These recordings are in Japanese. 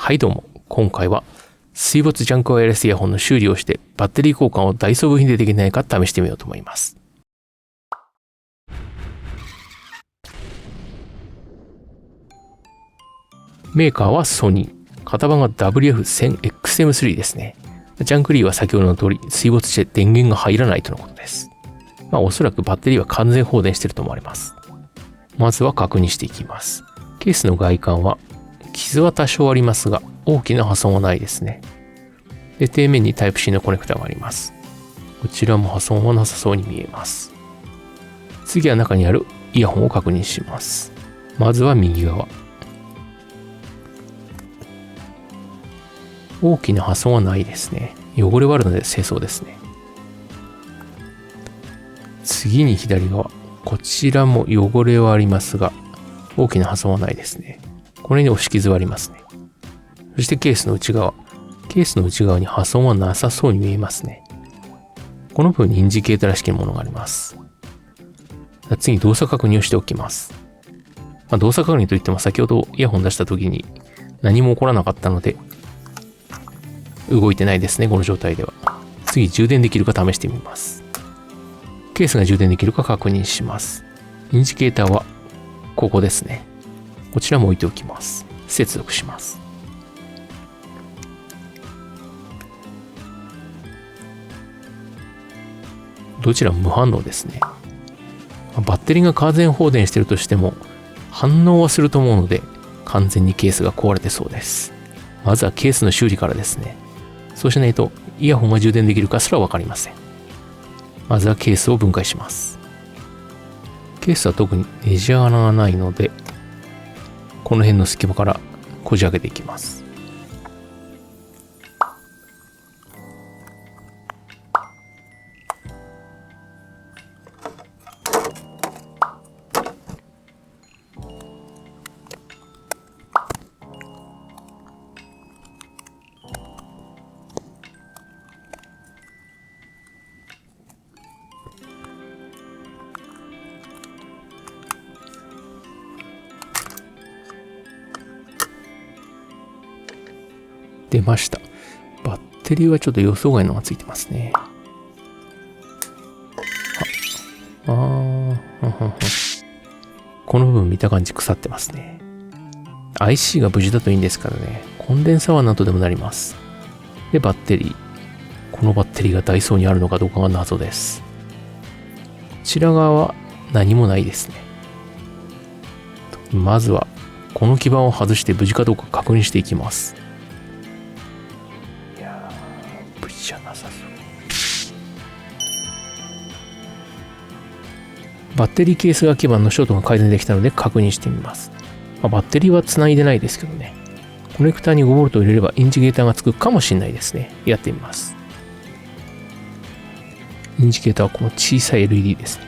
はいどうも、今回は水没ジャンクワイヤレスイヤホンの修理をしてバッテリー交換をダイソー部品でできないか試してみようと思います。メーカーはソニー、型番が WF1000XM3 ですね。ジャンクリーは先ほどの通り水没して電源が入らないとのことです。おそらくバッテリーは完全放電していると思われます。まずは確認していきます。ケースの外観は傷は多少ありますが大きな破損はないですね。で、底面にタイプ C のコネクタがあります。こちらも破損はなさそうに見えます。次は中にあるイヤホンを確認します。まずは右側。大きな破損はないですね。汚れはあるので清掃ですね。次に左側。こちらも汚れはありますが大きな破損はないですね。これに押し傷はありますね。そしてケースの内側。ケースの内側に破損はなさそうに見えますね。この部分にインジケーターらしきものがあります。次に動作確認をしておきます。動作確認といっても先ほどイヤホン出した時に何も起こらなかったので動いてないですね、この状態では。次、充電できるか試してみます。ケースが充電できるか確認します。インジケーターはここですね。こちらも置いておきます。接続します。どちらも無反応ですね。バッテリーが完全放電しているとしても反応はすると思うので完全にケースが壊れてそうです。まずはケースの修理からですね。そうしないとイヤホンが充電できるかすらわかりません。まずはケースを分解します。ケースは特にネジ穴がないのでこの辺の隙間からこじ開けていきます。出ました。バッテリーはちょっと予想外のがついてますね。この部分見た感じ腐ってますね。IC が無事だといいんですからね。コンデンサーは何とでもなります。で、バッテリー。このバッテリーがダイソーにあるのかどうかが謎です。こちら側は何もないですね。まずはこの基板を外して無事かどうか確認していきます。無事じゃなさそう。バッテリーケース側基板のショートが改善できたので確認してみます。バッテリーは繋いでないですけどね。コネクターに 5V を入れればインジケーターがつくかもしれないですね。やってみます。インジケーターはこの小さい LED ですね。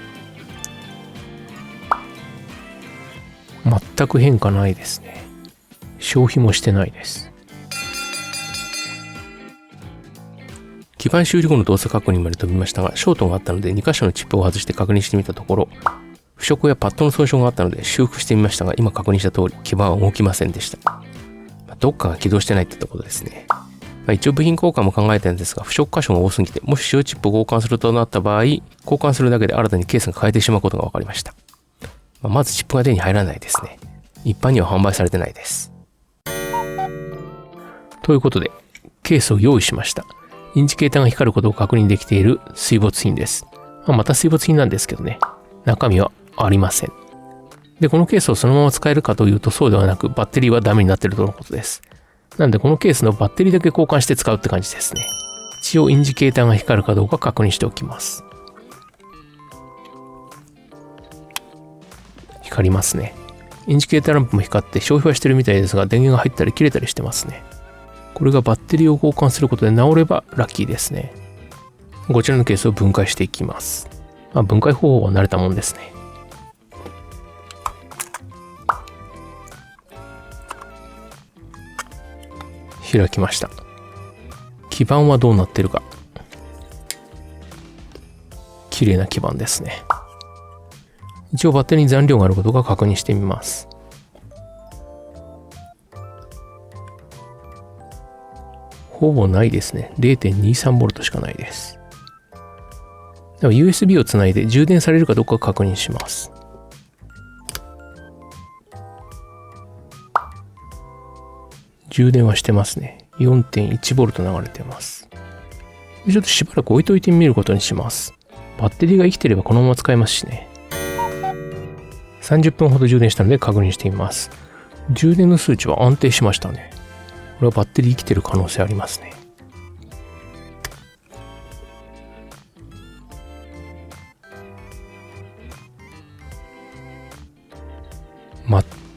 全く変化ないですね。消費もしてないです。基板修理後の動作確認まで飛びましたが、ショートがあったので2箇所のチップを外して確認してみたところ、腐食やパッドの損傷があったので修復してみましたが、今確認した通り基板は動きませんでした。どっかが起動してないってところですね。一応部品交換も考えたんですが、腐食箇所が多すぎて、もし使用チップを交換するとなった場合、交換するだけで新たにケースが変えてしまうことが分かりました。まずチップが手に入らないですね。一般には販売されてないです。ということで、ケースを用意しました。インジケーターが光ることを確認できている水没品です。また水没品なんですけどね、中身はありません。で、このケースをそのまま使えるかというとそうではなく、バッテリーはダメになっているとのことです。なので、このケースのバッテリーだけ交換して使うって感じですね。一応インジケーターが光るかどうか確認しておきます。光りますね。インジケーターランプも光って消費はしてるみたいですが、電源が入ったり切れたりしてますね。これがバッテリーを交換することで治ればラッキーですね。こちらのケースを分解していきます。分解方法は慣れたもんですね。開きました。基板はどうなってるか。綺麗な基板ですね。一応バッテリーに残量があることが確認してみます。ほぼないですね。0.23V しかないです。では USB をつないで充電されるかどうか確認します。充電はしてますね。4.1V 流れてます。ちょっとしばらく置いといてみることにします。バッテリーが生きてればこのまま使えますしね。30分ほど充電したので確認してみます。充電の数値は安定しましたね。これはバッテリー生きてる可能性ありますね。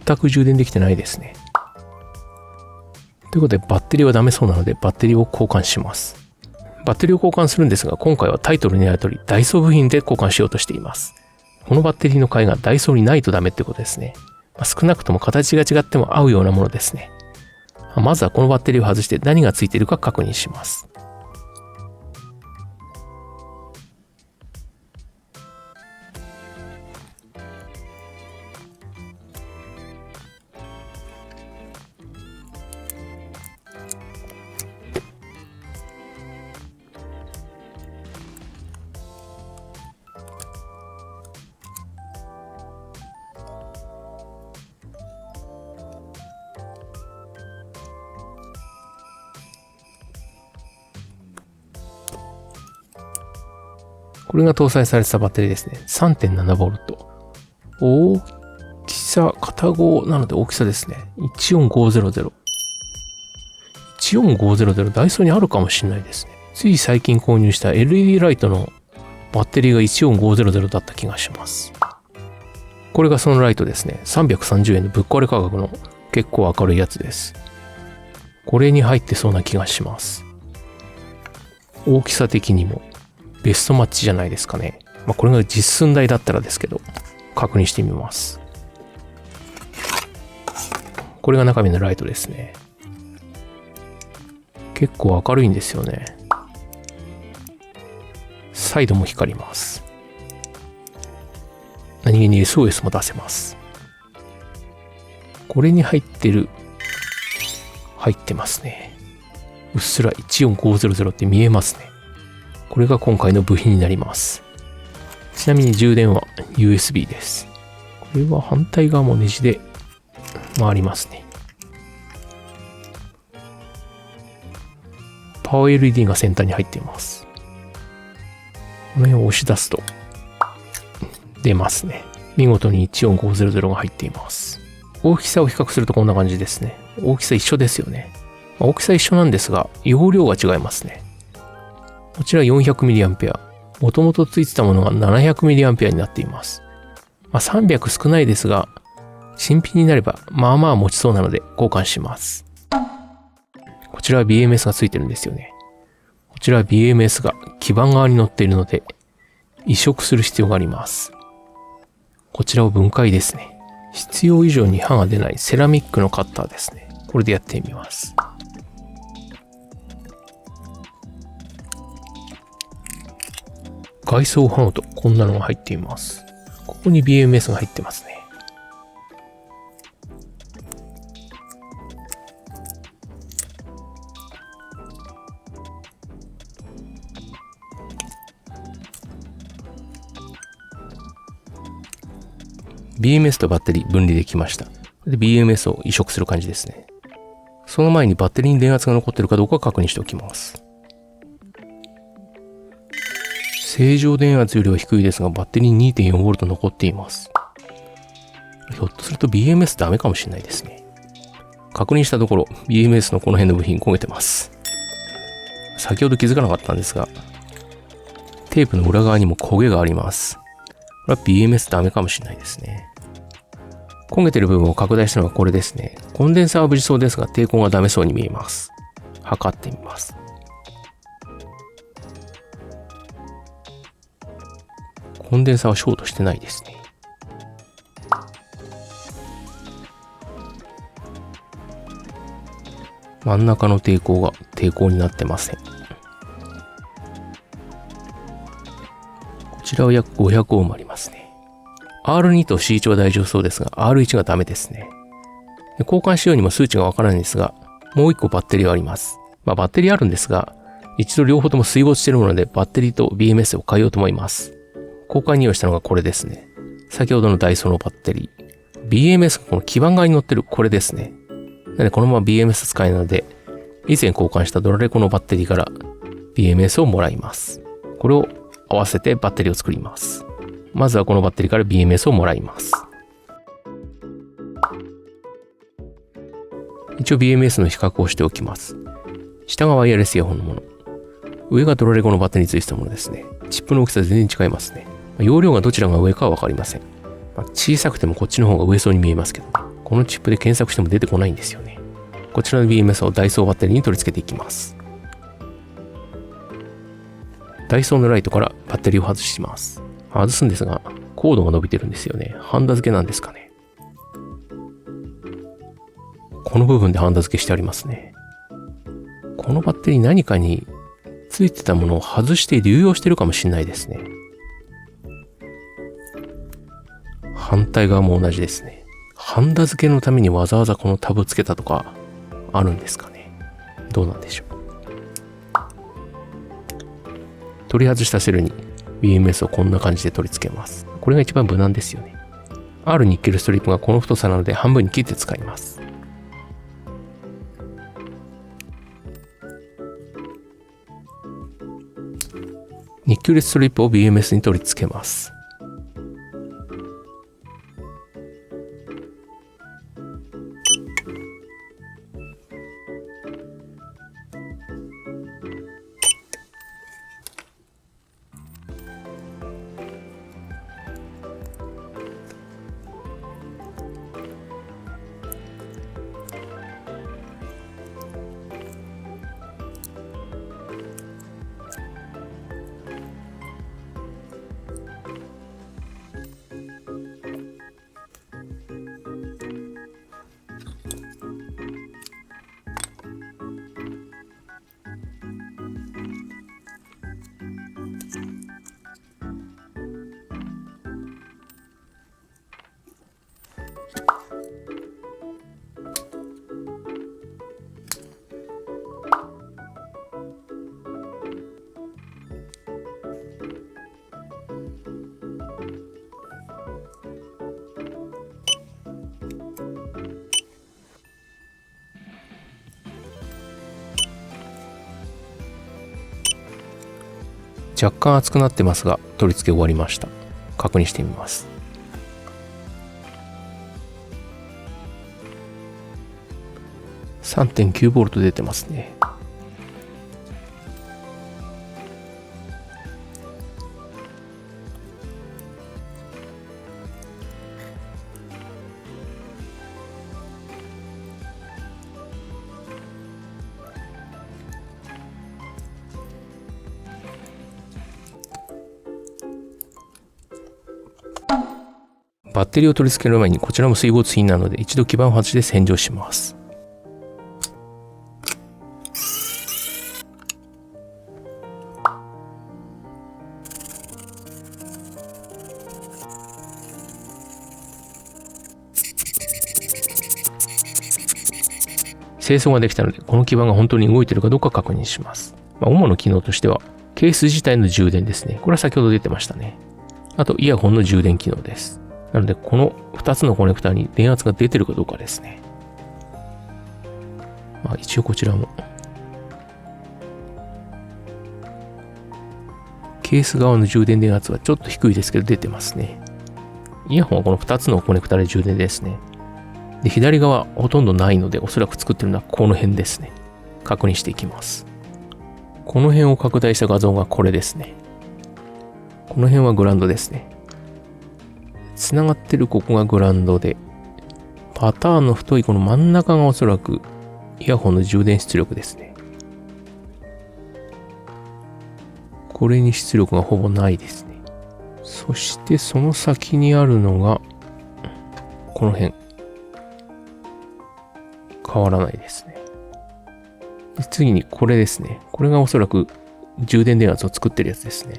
全く充電できてないですね。ということでバッテリーはダメそうなのでバッテリーを交換します。バッテリーを交換するんですが、今回はタイトルにある通りダイソー部品で交換しようとしています。このバッテリーの買いがダイソーにないとダメってことですね。少なくとも形が違っても合うようなものですね。まずはこのバッテリーを外して何がついているか確認します。これが搭載されてたバッテリーですね。3.7V。大きさ、片号なので大きさですね。14500。14500、ダイソーにあるかもしれないですね。つい最近購入した LED ライトのバッテリーが14500だった気がします。これがそのライトですね。330円でぶっ壊れ価格の結構明るいやつです。これに入ってそうな気がします。大きさ的にもベストマッチじゃないですかね。これが実寸大だったらですけど、確認してみます。これが中身のライトですね。結構明るいんですよね。サイドも光ります。何気に SOS も出せます。これに入ってますね。うっすら14500って見えますね。これが今回の部品になります。ちなみに充電は USB です。これは反対側もネジで回りますね。パワー LED が先端に入っています。この辺を押し出すと出ますね。見事に14500が入っています。大きさを比較するとこんな感じですね。大きさ一緒ですよね。大きさ一緒なんですが、容量が違いますね。こちら 400mAh。もともとついてたものが 700mAh になっています。300少ないですが、新品になればまあまあ持ちそうなので交換します。こちらは BMS がついてるんですよね。こちらは BMS が基板側に乗っているので移植する必要があります。こちらを分解ですね。必要以上に刃が出ないセラミックのカッターですね。これでやってみます。外装刃ごとこんなのが入っています。ここに BMS が入ってますね。BMS とバッテリー分離できました。で、BMS を移植する感じですね。その前にバッテリーに電圧が残っているかどうか確認しておきます。正常電圧よりは低いですが、バッテリーに 2.4V 残っています。ひょっとすると BMS ダメかもしれないですね。確認したところ、BMS のこの辺の部品焦げてます。先ほど気づかなかったんですが、テープの裏側にも焦げがあります。これは BMS ダメかもしれないですね。焦げてる部分を拡大したのがこれですね。コンデンサーは無事そうですが、抵抗がダメそうに見えます。測ってみます。コンデンサーはショートしてないですね。真ん中の抵抗が抵抗になってません。こちらは約500オームありますね。R2 と C1 は大丈夫そうですが、R1 がダメですね。交換しようにも数値がわからないんですが、もう一個バッテリーがあります。バッテリーあるんですが、一度両方とも水没しているので、バッテリーと BMS を変えようと思います。交換に用意したのがこれですね。先ほどのダイソーのバッテリー。BMS がこの基板側に乗ってるこれですね。なのでこのまま BMS 使えるので、以前交換したドラレコのバッテリーから BMS をもらいます。これを合わせてバッテリーを作ります。まずはこのバッテリーから BMS をもらいます。一応 BMS の比較をしておきます。下がワイヤレスイヤホンのもの。上がドラレコのバッテリーについてたものですね。チップの大きさ全然違いますね。容量がどちらが上かはわかりません。小さくてもこっちの方が上そうに見えますけどね。このチップで検索しても出てこないんですよね。こちらの BMS をダイソーバッテリーに取り付けていきます。ダイソーのライトからバッテリーを外します。外すんですが、コードが伸びてるんですよね。ハンダ付けなんですかね。この部分でハンダ付けしてありますね。このバッテリー何かについてたものを外して流用してるかもしれないですね。反対側も同じですね。ハンダ付けのためにわざわざこのタブつけたとかあるんですかね。どうなんでしょう。取り外したセルに BMS をこんな感じで取り付けます。これが一番無難ですよね。あるニッケルストリップがこの太さなので半分に切って使います。ニッケルストリップを BMS に取り付けます。若干熱くなってますが、取り付け終わりました。確認してみます。3.9V 出てますね。バッテリーを取り付ける前にこちらも水没品なので一度基板を外して洗浄します。清掃ができたのでこの基板が本当に動いているかどうか確認します。主な機能としてはケース自体の充電ですね。これは先ほど出てましたね。あとイヤホンの充電機能です。なのでこの2つのコネクタに電圧が出てるかどうかですね。一応こちらもケース側の充電電圧はちょっと低いですけど出てますね。イヤホンはこの2つのコネクタで充電ですね。で、左側ほとんどないのでおそらく作ってるのはこの辺ですね。確認していきます。この辺を拡大した画像がこれですね。この辺はグラウンドですね。つながってるここがグラウンドで、パターンの太いこの真ん中がおそらくイヤホンの充電出力ですね。これに出力がほぼないですね。そしてその先にあるのが、この辺。変わらないですね。で次にこれですね。これがおそらく充電電圧を作ってるやつですね。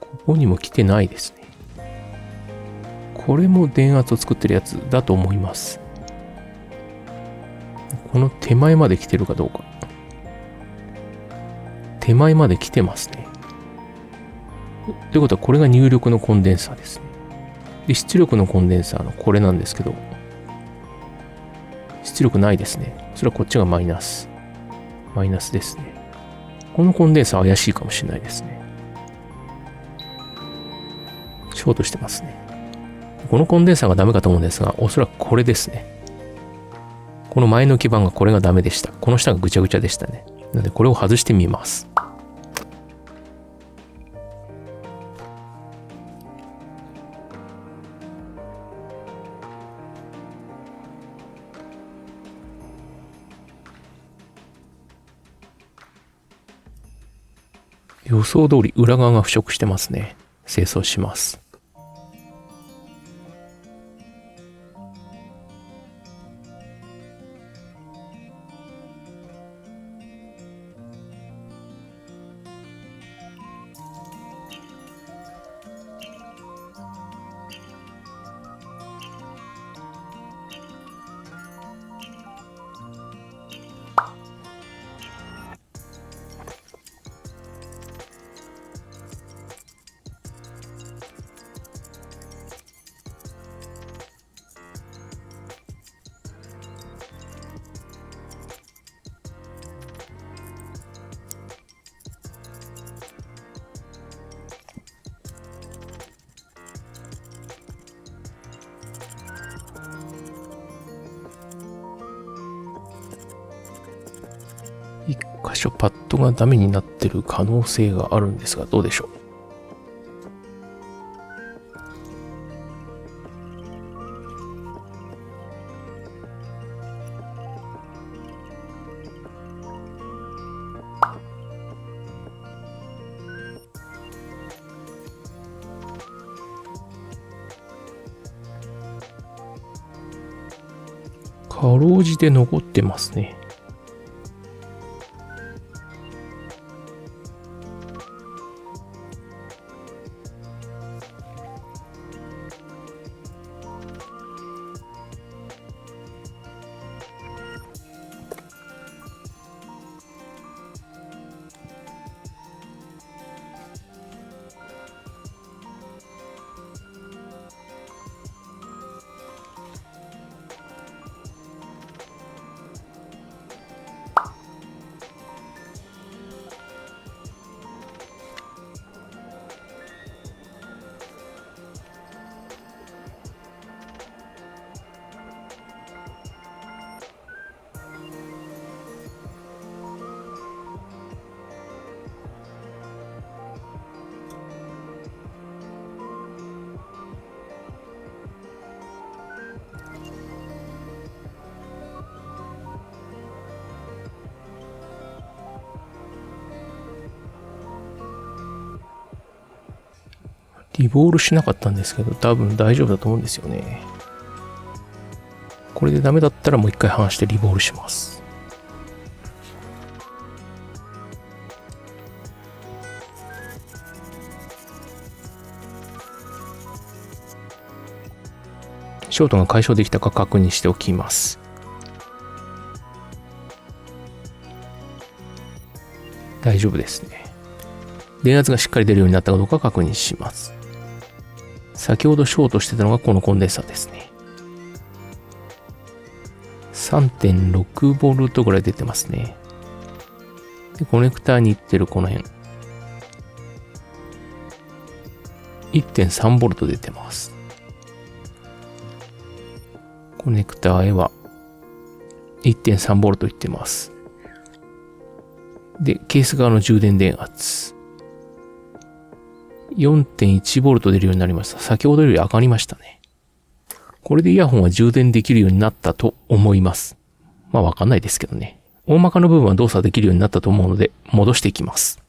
ここにも来てないですね。これも電圧を作ってるやつだと思います。この手前まで来てるかどうか。手前まで来てますね。ということはこれが入力のコンデンサーですね。で、出力のコンデンサーのこれなんですけど、出力ないですね。それはこっちがマイナス。マイナスですね。このコンデンサー怪しいかもしれないですね。ショートしてますね。このコンデンサーがダメかと思うんですが、おそらくこれですね。この前の基板がこれがダメでした。この下がぐちゃぐちゃでしたね。なのでこれを外してみます。予想通り裏側が腐食してますね。清掃します。一箇所パッドがダメになってる可能性があるんですが、どうでしょう。かろうじて残ってますね。リボールしなかったんですけど、多分大丈夫だと思うんですよね。これでダメだったらもう一回離してリボールします。ショートが解消できたか確認しておきます。大丈夫ですね。電圧がしっかり出るようになったかどうか確認します。先ほどショートしてたのがこのコンデンサーですね。3.6V ぐらい出てますね。で、コネクターに行ってるこの辺。1.3V 出てます。コネクターへは 1.3V いってます。で、ケース側の充電電圧。4.1V 出るようになりました。先ほどより上がりましたね。これでイヤホンは充電できるようになったと思います。まあわかんないですけどね。大まかの部分は動作できるようになったと思うので、戻していきます。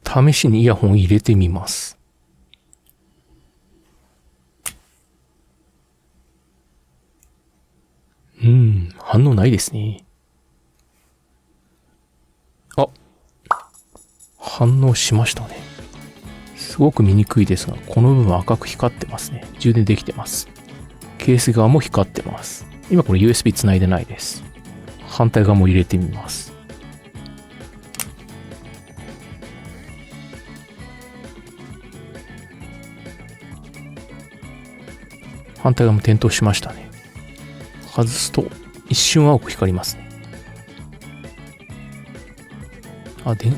試しにイヤホンを入れてみます。反応ないですね。あ、反応しましたね。すごく見にくいですが、この部分赤く光ってますね。充電できてます。ケース側も光ってます。今これ USB つないでないです。反対側も入れてみます。反対側も点灯しましたね。外すと一瞬青く光りますね。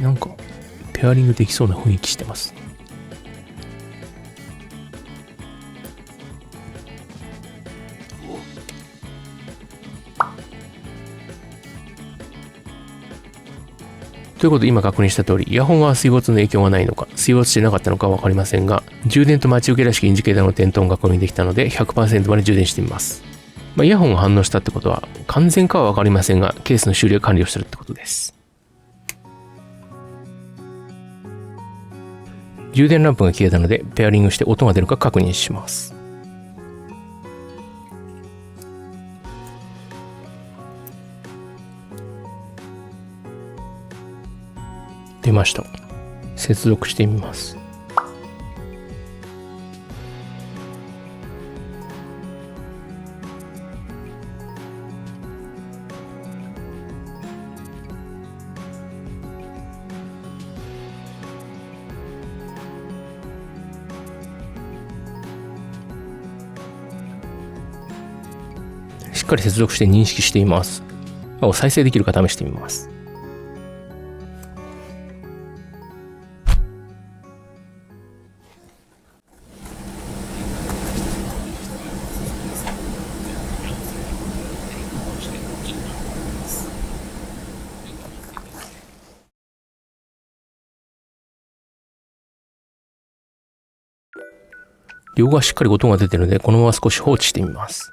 なんかペアリングできそうな雰囲気してますね。ということで今確認した通り、イヤホンは水没の影響がないのか、水没してなかったのかはわかりませんが、充電と待ち受けらしきインジケーターの点灯が確認できたので 100% まで充電してみます。イヤホンが反応したってことは、完全かはわかりませんが、ケースの修理が完了してるってことです。充電ランプが消えたので、ペアリングして音が出るか確認します。出ました。接続してみます。しっかり接続して認識しています。再生できるか試してみます。両側しっかり音が出てるので、このまま少し放置してみます。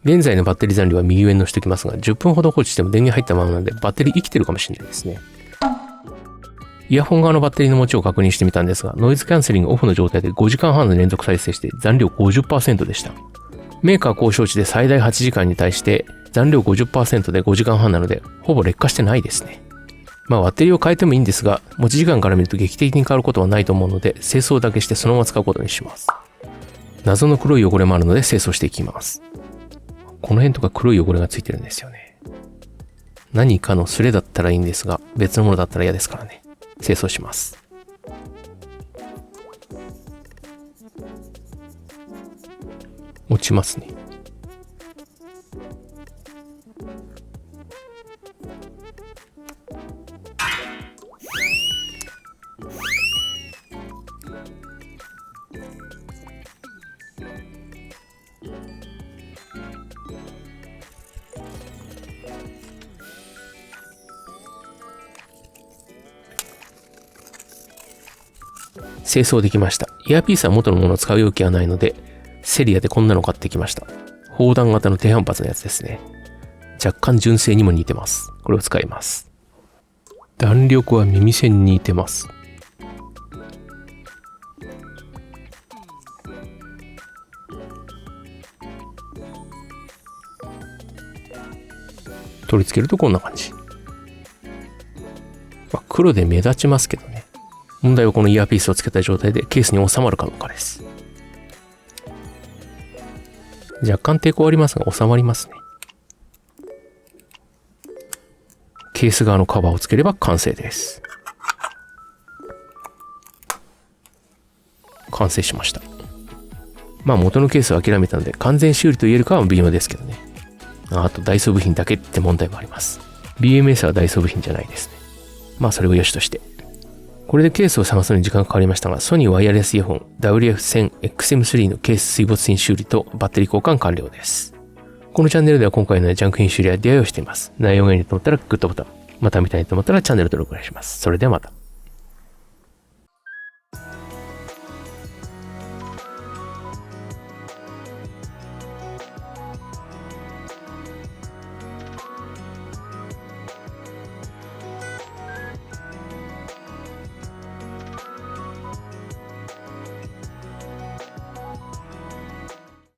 現在のバッテリー残量は右上に載せておきますが、10分ほど放置しても電源入ったままなので、バッテリー生きてるかもしれないですね。イヤホン側のバッテリーの持ちを確認してみたんですが、ノイズキャンセリングオフの状態で5時間半の連続再生して残量 50% でした。メーカー交渉値で最大8時間に対して残量 50% で5時間半なので、ほぼ劣化してないですね。バッテリーを変えてもいいんですが、持ち時間から見ると劇的に変わることはないと思うので、清掃だけしてそのまま使うことにします。謎の黒い汚れもあるので清掃していきます。この辺とか黒い汚れがついてるんですよね。何かのスレだったらいいんですが、別のものだったら嫌ですからね。清掃します。落ちますね。清掃できました。イヤーピースは元のものを使う容器はないので、セリアでこんなの買ってきました。砲弾型の低反発のやつですね。若干純正にも似てます。これを使います。弾力は耳栓に似てます。取り付けるとこんな感じ。黒で目立ちますけどね。問題はこのイヤーピースをつけた状態でケースに収まるかどうかです。若干抵抗ありますが収まりますね。ケース側のカバーをつければ完成です。完成しました。元のケースは諦めたので完全修理と言えるかは微妙ですけどね。あとダイソー部品だけって問題もあります。BMS はダイソー部品じゃないですね。それを良しとして。これでケースを探すのに時間がかかりましたが、ソニーワイヤレスイヤホン WF1000XM3 のケース水没品修理とバッテリー交換完了です。このチャンネルでは今回のようなジャンク品修理や出会いをしています。内容がいいと思ったらグッドボタン、また見たいと思ったらチャンネル登録お願いします。それではまた。